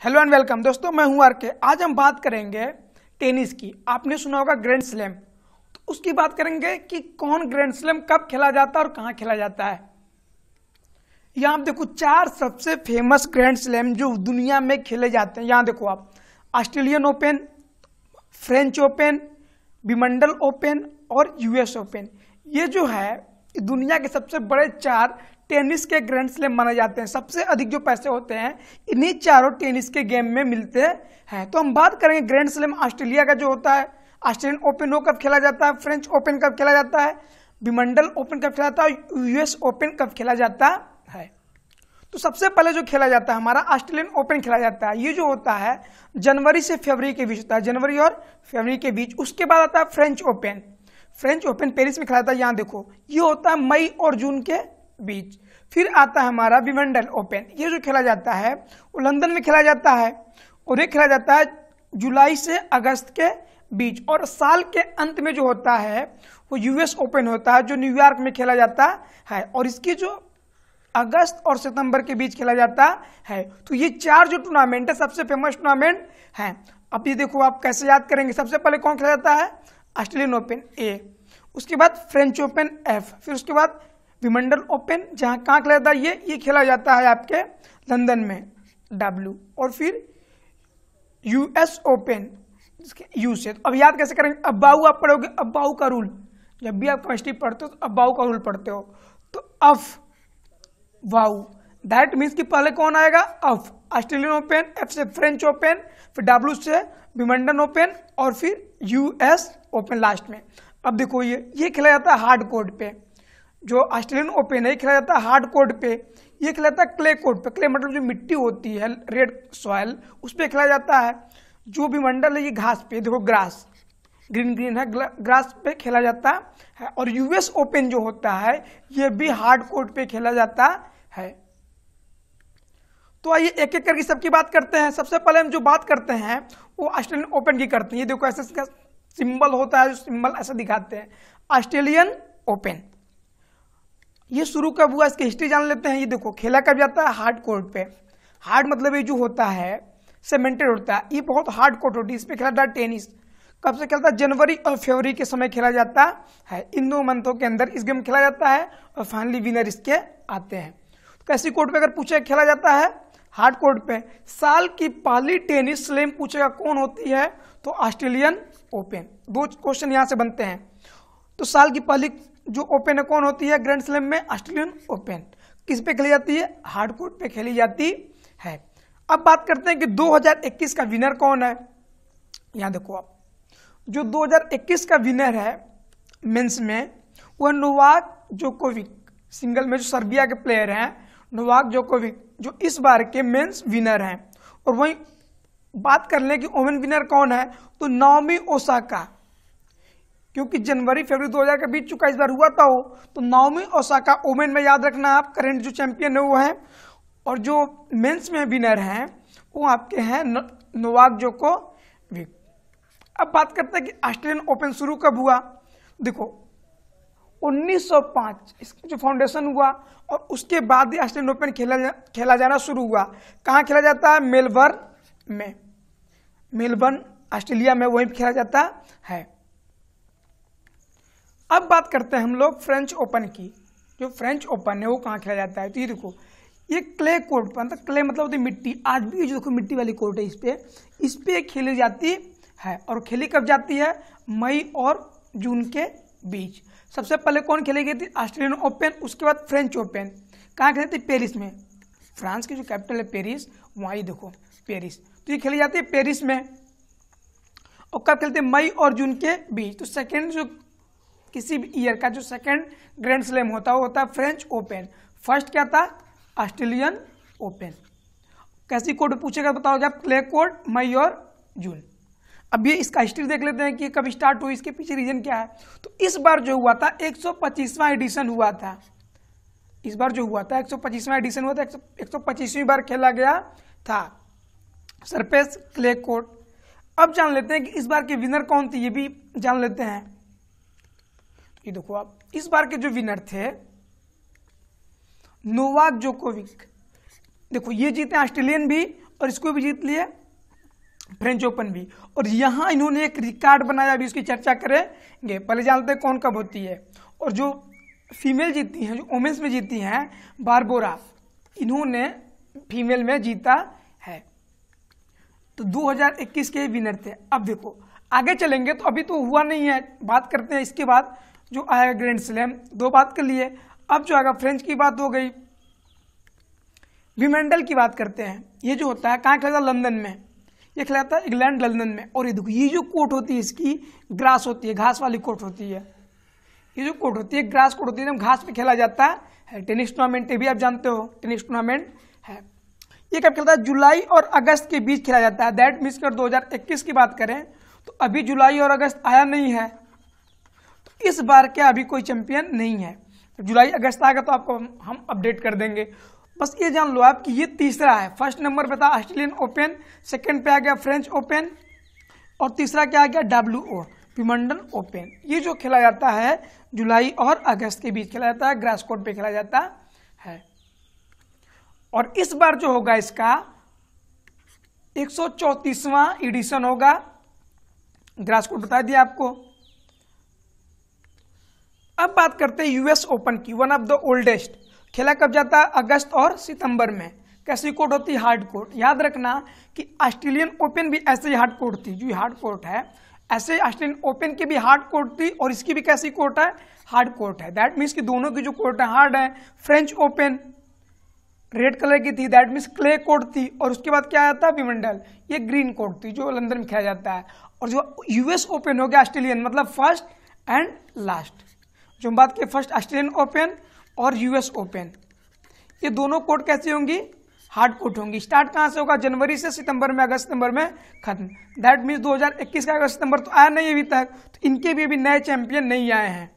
Hello and welcome दोस्तों, मैं हूं आर के। आज हम बात करेंगे टेनिस की। आपने सुना होगा ग्रैंड स्लैम, तो उसकी बात करेंगे कि कौन ग्रैंड स्लैम कब खेला जाता है और कहां खेला जाता है। यहाँ आप देखो 4 सबसे फेमस ग्रैंड स्लैम जो दुनिया में खेले जाते हैं। यहाँ देखो आप, Australian open, French open, Wimbledon open और यूएस ओपन। ये जो है दुनिया के सबसे बड़े 4 टेनिस के ग्रैंड स्लैम माने जाते हैं। सबसे अधिक जो पैसे होते हैं इन्हीं चारों टेनिस के गेम में मिलते हैं। तो हम बात करेंगे ग्रैंड स्लैम ऑस्ट्रेलिया का जो होता है, ऑस्ट्रेलियन ओपन वो कब खेला जाता है, फ्रेंच ओपन कब खेला जाता है, विंबलडन ओपन कब खेला जाता है, यूएस ओपन कब खेला जाता है। तो सबसे पहले जो खेला जाता है हमारा ऑस्ट्रेलियन ओपन खेला जाता है। ये जो होता है जनवरी से फरवरी के बीच होता है, जनवरी और फरवरी के बीच। उसके बाद आता है French open. French open Paris में खेला जाता है। यहाँ देखो ये होता है मई और जून के बीच। फिर आता है हमारा विंबलडन ओपन। ये जो खेला जाता है वो लंदन में खेला जाता है और ये खेला जाता है जुलाई से अगस्त के बीच। और साल के अंत में जो होता है वो यूएस ओपन होता है जो न्यूयॉर्क में खेला जाता है और इसकी जो अगस्त और सितंबर के बीच खेला जाता है। तो ये 4 जो टूर्नामेंट है सबसे फेमस टूर्नामेंट है। अब ये देखो आप कैसे याद करेंगे। सबसे पहले कौन खेला जाता है, ऑस्ट्रेलियन ओपन ए, उसके बाद फ्रेंच ओपन एफ, फिर उसके बाद विंबलडन ओपन जहां कहाँ खेला जाता है ये खेला जाता है आपके लंदन में डब्ल्यू, और फिर यूएस ओपन यू से। अब याद कैसे करेंगे, अबाउ आप पढ़ोगे, अबाउ का रूल। जब भी आप केमिस्ट्री पढ़ते हो तो अबाउ का रूल पढ़ते हो। तो अफ वाउ, दैट मीन्स कि पहले कौन आएगा, अफ, ऑस्ट्रेलियन ओपन, एफ से फ्रेंच ओपन, फिर डब्ल्यू से विंबलडन ओपन और फिर यूएस ओपन लास्ट में। अब देखो ये खेला जाता है हार्ड कोर्ट पे। जो ऑस्ट्रेलियन ओपन है खेला जाता है हार्ड कोर्ट पे। ये खेला जाता है क्ले कोर्ट पे। क्ले मतलब जो मिट्टी होती है, रेड सॉइल, उस पे खेला जाता है। जो विंबलडन है ये घास पे, देखो ग्रास, ग्रीन ग्रीन है, ग्रास पे खेला जाता है। और यूएस ओपन जो होता है ये भी हार्ड कोर्ट पे खेला जाता है। तो आइए एक एक करके सबकी बात करते हैं। सबसे पहले हम जो बात करते हैं वो ऑस्ट्रेलियन ओपन की करते हैं। ये देखो ऐसे इसका सिंबल होता है, जो सिंबल ऐसा दिखाते हैं, ऑस्ट्रेलियन ओपन। ये शुरू कब हुआ इसकी हिस्ट्री जान लेते हैं। ये देखो खेला कब जाता है, हार्ड कोर्ट पे। हार्ड मतलब ये जो होता है सीमेंटेड होता है, ये बहुत हार्ड कोर्ट होती है, इस पे खेला जाता है टेनिस। कब से खेलता है, जनवरी और फरवरी के समय खेला जाता है। इन 2 मंथों के अंदर इस गेम खेला जाता है और फाइनली विनर इसके आते हैं। तो कैसी कोर्ट पे अगर पूछे खेला जाता है, हार्ड कोर्ट पे। साल की पहली टेनिस स्लैम पूछेगा कौन होती है, तो ऑस्ट्रेलियन ओपन। 2 क्वेश्चन यहां से बनते हैं। तो साल की पहली जो ओपन है कौन होती है ग्रैंड स्लैम में, ऑस्ट्रेलियन ओपन। किस पे खेली जाती है, हार्ड कोर्ट पे खेली जाती है। अब बात करते हैं कि 2021 का विनर कौन है। यहां देखो आप, जो 2021 का विनर है मेंस में वह नोवाक जोकोविक, सिंगल में जो सर्बिया के प्लेयर हैं नोवाक जोकोविक, जो इस बार के मेंस विनर हैं। और वही बात कर लें कि वोमेन विनर कौन है, तो नाओमी ओसाका, क्योंकि जनवरी फरवरी 2000 के बीच चुका, इस बार हुआ था वो। तो नाओमी ओसाका ओमेन में याद रखना आप, करंट जो चैंपियन है वो है। और जो मेंस में विनर हैं वो आपके हैं नोवाक जोकोविक। अब बात करते हैं कि ऑस्ट्रेलियन ओपन शुरू कब हुआ। देखो 1905 इसका जो फाउंडेशन हुआ और उसके बाद ही ऑस्ट्रेलियन ओपन खेला जाना शुरू हुआ। कहाँ खेला जाता है, मेलबर्न में, मेलबर्न ऑस्ट्रेलिया में, वहीं खेला जाता है। अब बात करते हैं हम लोग फ्रेंच ओपन की। जो फ्रेंच ओपन है वो कहाँ खेला जाता है, तो ये देखो ये क्ले कोर्ट पर, मतलब क्ले मतलब होती है मिट्टी। आज भी जो देखो मिट्टी वाली कोर्ट है, इस पे खेली जाती है। और खेली कब जाती है, मई और जून के बीच। सबसे पहले कौन खेली गई थी, ऑस्ट्रेलियन ओपन, उसके बाद फ्रेंच ओपन। कहाँ खेली थी, पेरिस में। फ्रांस की जो कैपिटल है पेरिस, वहीं देखो पेरिस। तो ये खेली जाती है पेरिस में। और कब खेलते हैं, मई और जून के बीच। तो सेकेंड जो किसी भी ईयर का जो सेकंड ग्रैंड स्लैम होता है वो होता है फ्रेंच ओपन। फर्स्ट क्या था, ऑस्ट्रेलियन ओपन। कैसी कोर्ट पूछेगा बताओगे आप, क्ले कोर्ट, मई और जून। अब ये इसका हिस्ट्री देख लेते हैं कि कब स्टार्ट हुई, इसके पीछे रीजन क्या है। तो इस बार जो हुआ था 125वां एडिशन हुआ था। इस बार जो हुआ था 125वां एडिशन हुआ था, 125वीं बार खेला गया था सरफेस क्ले कोर्ट। अब जान लेते हैं कि इस बार के विनर कौन थे, ये भी जान लेते हैं। ये देखो आप, इस बार के जो विनर थे नोवाक जोकोविक। देखो ये जीते ऑस्ट्रेलियन भी और इसको भी जीत लिए, फ्रेंच ओपन भी। और यहाँ इन्होंने एक रिकॉर्ड बनाया, अभी उसकी चर्चा करेंगे। पहले जानते हैं कौन कब होती है। और जो फीमेल जीती हैं, जो वोमेन्स में जीती हैं, बारबोरा, इन्होंने फीमेल में जीता है। तो 2021 के विनर थे। अब देखो आगे चलेंगे, तो अभी तो हुआ नहीं है, बात करते हैं इसके बाद जो आएगा ग्रैंड स्लैम। दो बात कर लिए, अब जो आएगा फ्रेंच की बात हो गई, विमेंडल की बात करते हैं। ये जो होता है कहाँ खेला था? लंदन में। ये खेला था इंग्लैंड लंदन में। और ये देखो ये जो कोर्ट होती है इसकी ग्रास होती है, घास वाली कोर्ट होती है। ये जो कोर्ट होती है ग्रास कोर्ट होती है, घास पे खेला जाता है। टेनिस टूर्नामेंट भी आप जानते हो, टेनिस टूर्नामेंट है। ये कब खेलता है? जुलाई और अगस्त के बीच खेला जाता है। दैट मीन्स अगर 2021 की बात करें तो अभी जुलाई और अगस्त आया नहीं है, तो इस बार क्या अभी कोई चैंपियन नहीं है। तो जुलाई अगस्त आएगा तो आपको हम अपडेट कर देंगे। बस ये जान लो आप कि ये तीसरा है। फर्स्ट नंबर पे था ऑस्ट्रेलियन ओपन, सेकंड पे आ गया फ्रेंच ओपन, और तीसरा क्या आ गया? WO, Wimbledon open. ये जो खेला जाता है जुलाई और अगस्त के बीच खेला जाता है, ग्रास कोर्ट पे खेला जाता है। और इस बार जो होगा इसका 134वां एडिशन होगा। ग्रास कोर्ट बता दिया आपको। अब बात करते हैं यूएस ओपन की, वन ऑफ द ओल्डेस्ट। खेला कब जाता है? अगस्त और सितंबर में। कैसी कोर्ट होती है? Hard court. याद रखना कि ऑस्ट्रेलियन ओपन भी ऐसे ही हार्ड कोर्ट थी, जो हार्ड कोर्ट है ऐसे ऑस्ट्रेलियन ओपन की भी हार्ड कोर्ट थी, और इसकी भी कैसी कोर्ट है? हार्ड कोर्ट है। दैट मीन्स कि दोनों की जो कोर्ट है हार्ड है। फ्रेंच ओपन रेड कलर की थी, दैट मीन्स क्ले कोर्ट थी। और उसके बाद क्या आया था? विंबलडन, ये ग्रीन कोर्ट थी जो लंदन में खेला जाता है। और जो यूएस ओपन हो गया ऑस्ट्रेलियन, मतलब फर्स्ट एंड लास्ट। जो हम बात की फर्स्ट ऑस्ट्रेलियन ओपन और यूएस ओपन, ये दोनों कोर्ट कैसी होंगी? हार्ड कोर्ट होंगी। स्टार्ट कहां से होगा? जनवरी से सितंबर में, अगस्त सितंबर में खत्म। दैट मीन्स 2021 का अगस्त सितंबर तो आया नहीं अभी तक, तो इनके भी अभी नए चैंपियन नहीं आए हैं।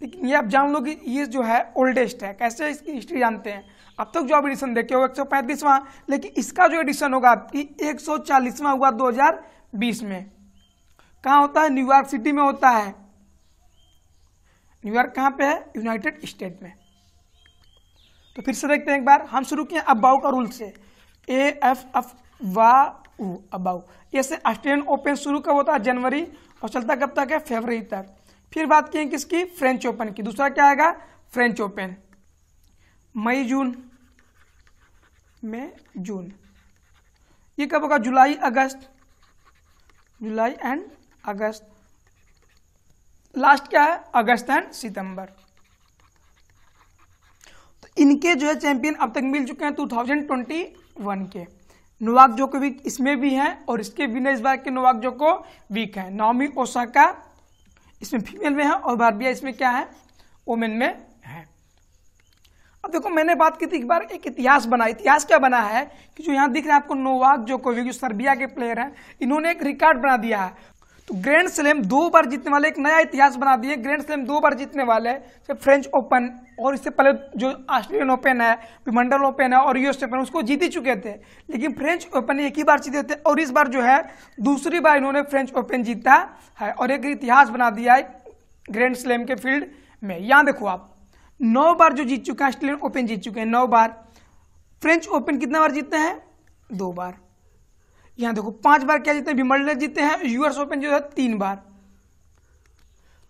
लेकिन ये आप जान लो कि ये जो है ओल्डेस्ट है। कैसे इसकी हिस्ट्री जानते हैं? अब तक जो आप एडिशन देखे हो 135वां, लेकिन इसका जो एडिशन होगा आपकी 140वां हुआ 2020 में। कहाँ होता है? न्यूयॉर्क सिटी में होता है। न्यूयॉर्क कहाँ पे है? यूनाइटेड स्टेट में। तो फिर से देखते हैं एक बार। हम शुरू किए अबाउ का रूल से, AFF अबाउ। ऐसे ऑस्ट्रेलियन ओपन शुरू कब होता है? जनवरी, और चलता कब तक है? फरवरी तक। फिर बात की किसकी? फ्रेंच ओपन की। दूसरा क्या आएगा? फ्रेंच ओपन, मई जून में जून। ये कब होगा? जुलाई अगस्त, जुलाई एंड अगस्त। लास्ट क्या है? अगस्त एंड सितंबर। तो इनके जो है चैंपियन अब तक मिल चुके हैं 2021 के। नोवाक जोकोविक इसमें भी हैं, और इसके विनर इस बार के नोवाक जोकोविक हैं। नाओमी ओसाका इसमें फीमेल में है, और बारबिया इसमें क्या है? वोमेन में है। अब देखो मैंने बात की थी एक बार, एक इतिहास बना। इतिहास क्या बना है कि जो यहाँ दिख रहा है आपको नोवाक जोकोविक, जो सर्बिया के प्लेयर हैं, इन्होंने एक रिकॉर्ड बना दिया है। तो ग्रैंड स्लैम 2 बार जीतने वाले, एक नया इतिहास बना दिए। ग्रैंड स्लैम 2 बार जीतने वाले, फ्रेंच ओपन, और इससे पहले जो ऑस्ट्रेलियन ओपन है, विंबलडन ओपन है, और यूएस ओपन, उसको जीत ही चुके थे। लेकिन फ्रेंच ओपन एक ही बार जीते थे, और इस बार जो है दूसरी बार इन्होंने फ्रेंच ओपन जीता है, और एक इतिहास बना दिया है ग्रैंड स्लैम के फील्ड में। यहाँ देखो आप 9 बार जो जीत चुके हैं, ऑस्ट्रेलियन ओपन जीत चुके हैं 9 बार। फ्रेंच ओपन कितना बार जीते हैं? 2 बार। यहाँ देखो 5 बार क्या जीते हैं? विंबलडन जीते हैं। यूएस ओपन जो है 3 बार।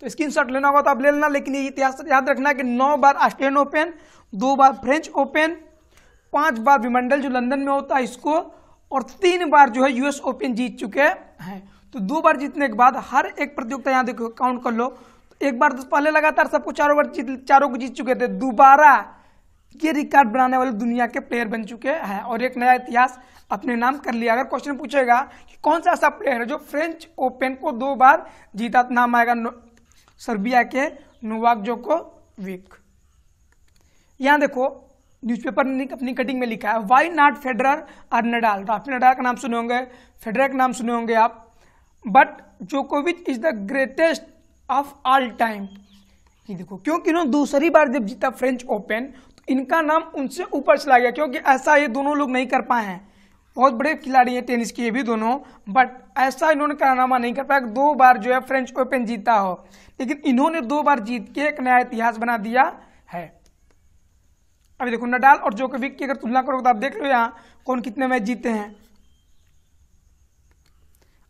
तो स्क्रीनशॉट लेना होगा तो आप ले लेना, लेकिन ये इतिहास याद रखना कि 9 बार ऑस्ट्रेलियन ओपन, 2 बार फ्रेंच ओपन, 5 बार विंबलडन जो लंदन में होता है इसको, और 3 बार जो है यूएस ओपन जीत चुके हैं। तो 2 बार जीतने के बाद हर एक प्रतियोगिता यहाँ देखो काउंट कर लो, तो एक बार तो पहले लगातार सबको चारों को जीत चुके थे, दोबारा ये रिकॉर्ड बनाने वाले दुनिया के प्लेयर बन चुके हैं, और एक नया इतिहास अपने नाम कर लिया। अगर क्वेश्चन पूछेगा कि कौन सा ऐसा प्लेयर है जो फ्रेंच ओपन को 2 बार जीता, तो नाम आएगा सर्बिया के नोवाक जोकोविक। यहां देखो न्यूज़पेपर ने अपनी कटिंग में लिखा है, वाई नॉट फेडरर और नडाल। राफेल नडाल का नाम सुने होंगे, फेडरर का नाम सुने होंगे आप, बट जोकोविच is the greatest of all time. ये देखो क्योंकि इन्होंने दूसरी बार जब जीता फ्रेंच ओपन, तो इनका नाम उनसे ऊपर चला गया, क्योंकि ऐसा ये दोनों लोग नहीं कर पाए हैं। बहुत बड़े खिलाड़ी हैं टेनिस के ये भी दोनों, बट ऐसा इन्होंने कारनामा नहीं कर पाया 2 बार जो है फ्रेंच ओपन जीता हो। लेकिन इन्होंने 2 बार जीत के एक नया इतिहास बना दिया है। अभी देखो नडाल और जोकोविक की अगर तुलना करोगे तो आप देख लो यहाँ कौन कितने मैच जीते हैं।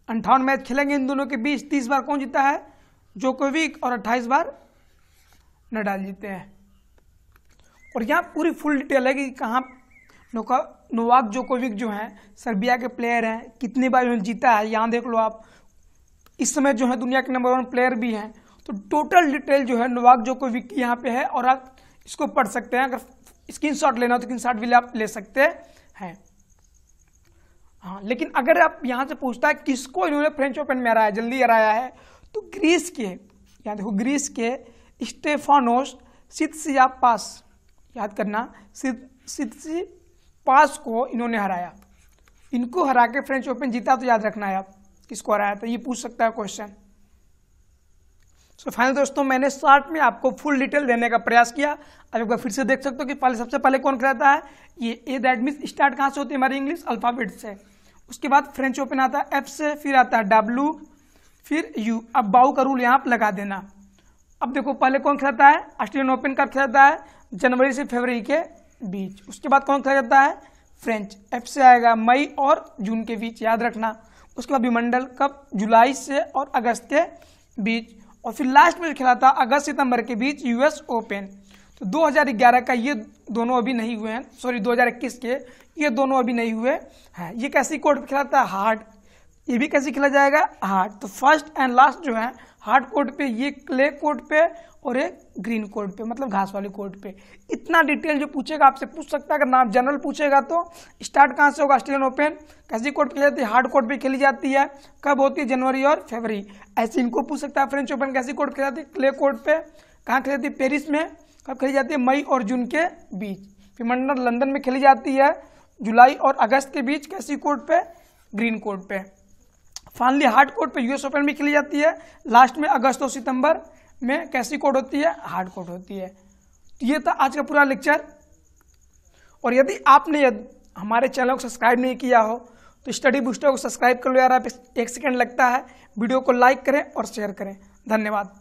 58 मैच खेलेंगे इन दोनों के बीच, 30 बार कौन जीता है? जोकोविक, और 28 बार नडाल जीते हैं। और यहाँ पूरी फुल डिटेल है कि कहाँ नोवाक जोकोविक जो है सर्बिया के प्लेयर हैं, कितनी बार उन्होंने जीता है, यहाँ देख लो आप। इस समय जो है दुनिया के नंबर 1 प्लेयर भी हैं। तो टोटल डिटेल जो है नोवाक जोकोविक की यहाँ पे है, और आप इसको पढ़ सकते हैं। अगर स्क्रीनशॉट लेना हो तो स्क्रीनशॉट भी आप ले सकते हैं। हाँ, लेकिन अगर आप यहाँ से पूछता है किसको इन्होंने फ्रेंच ओपन में हराया, जल्दी हराया है, तो ग्रीस के, यहाँ देखो ग्रीस के स्टेफानोस सित्सिपास, याद करना, सित्सिपास को इन्होंने हराया। इनको हरा के फ्रेंच ओपन जीता, तो याद रखना है आप किसको हराया था, ये पूछ सकता है क्वेश्चन। सो फाइनल दोस्तों, मैंने शॉर्ट में आपको फुल डिटेल देने का प्रयास किया। अब एक बार फिर से देख सकते हो कि पहले सबसे पहले कौन रहता है, ये ए, दैट मीन्स स्टार्ट कहाँ से होती है हमारी इंग्लिश अल्फाबेट से। उसके बाद फ्रेंच ओपन आता है एफ से, फिर आता है डब्ल्यू, फिर यू। अब बाउ का रूल यहाँ आप लगा देना। अब देखो पहले कौन खिलाता है, ऑस्ट्रेलियन ओपन कब खिलाता है, जनवरी से फरवरी के बीच। उसके बाद कौन खिलाया जाता है, फ्रेंच, एफ से आएगा मई और जून के बीच, याद रखना। उसके बाद विमंडल कब, जुलाई से और अगस्त के बीच। और फिर लास्ट में खिलाता अगस्त सितंबर के बीच यूएस ओपन। तो 2011 का ये दोनों अभी नहीं हुए हैं, सॉरी 2021 के ये दोनों अभी नहीं हुए हैं। ये कैसी कोर्ट पे खिलाता है, हार्ड। ये भी कैसे खेला जाएगा, हार्ड। तो फर्स्ट एंड लास्ट जो है हार्ड कोर्ट पे, ये क्ले कोर्ट पे और एक ग्रीन कोर्ट पे, मतलब घास वाली कोर्ट पे। इतना डिटेल जो पूछेगा आपसे पूछ सकता है। अगर नाम जनरल पूछेगा तो स्टार्ट कहाँ से होगा, ऑस्ट्रेलियन ओपन कैसी कोर्ट पे खेली जाती है, हार्ड कोर्ट पे खेली जाती है, कब होती है, जनवरी और फरवरी। ऐसे इनको पूछ सकता है। फ्रेंच ओपन कैसी कोर्ट खेली जाती है, क्ले कोर्ट पे, कहाँ खेली जाती है, पेरिस में, कब खेली जाती है, मई और जून के बीच। फिर मंडल लंदन में खेली जाती है जुलाई और अगस्त के बीच, कैसी कोर्ट पे, ग्रीन कोर्ट पे। फाइनली हार्ड कोर्ट पे यूएस ओपन में खेली जाती है, लास्ट में अगस्त और सितंबर में कैसी कोर्ट होती है, हार्ड कोर्ट होती है। ये था आज का पूरा लेक्चर। और यदि आपने हमारे चैनल को सब्सक्राइब नहीं किया हो तो स्टडी बूस्टर को सब्सक्राइब कर लो यार, आप 1 सेकंड लगता है। वीडियो को लाइक करें और शेयर करें। धन्यवाद।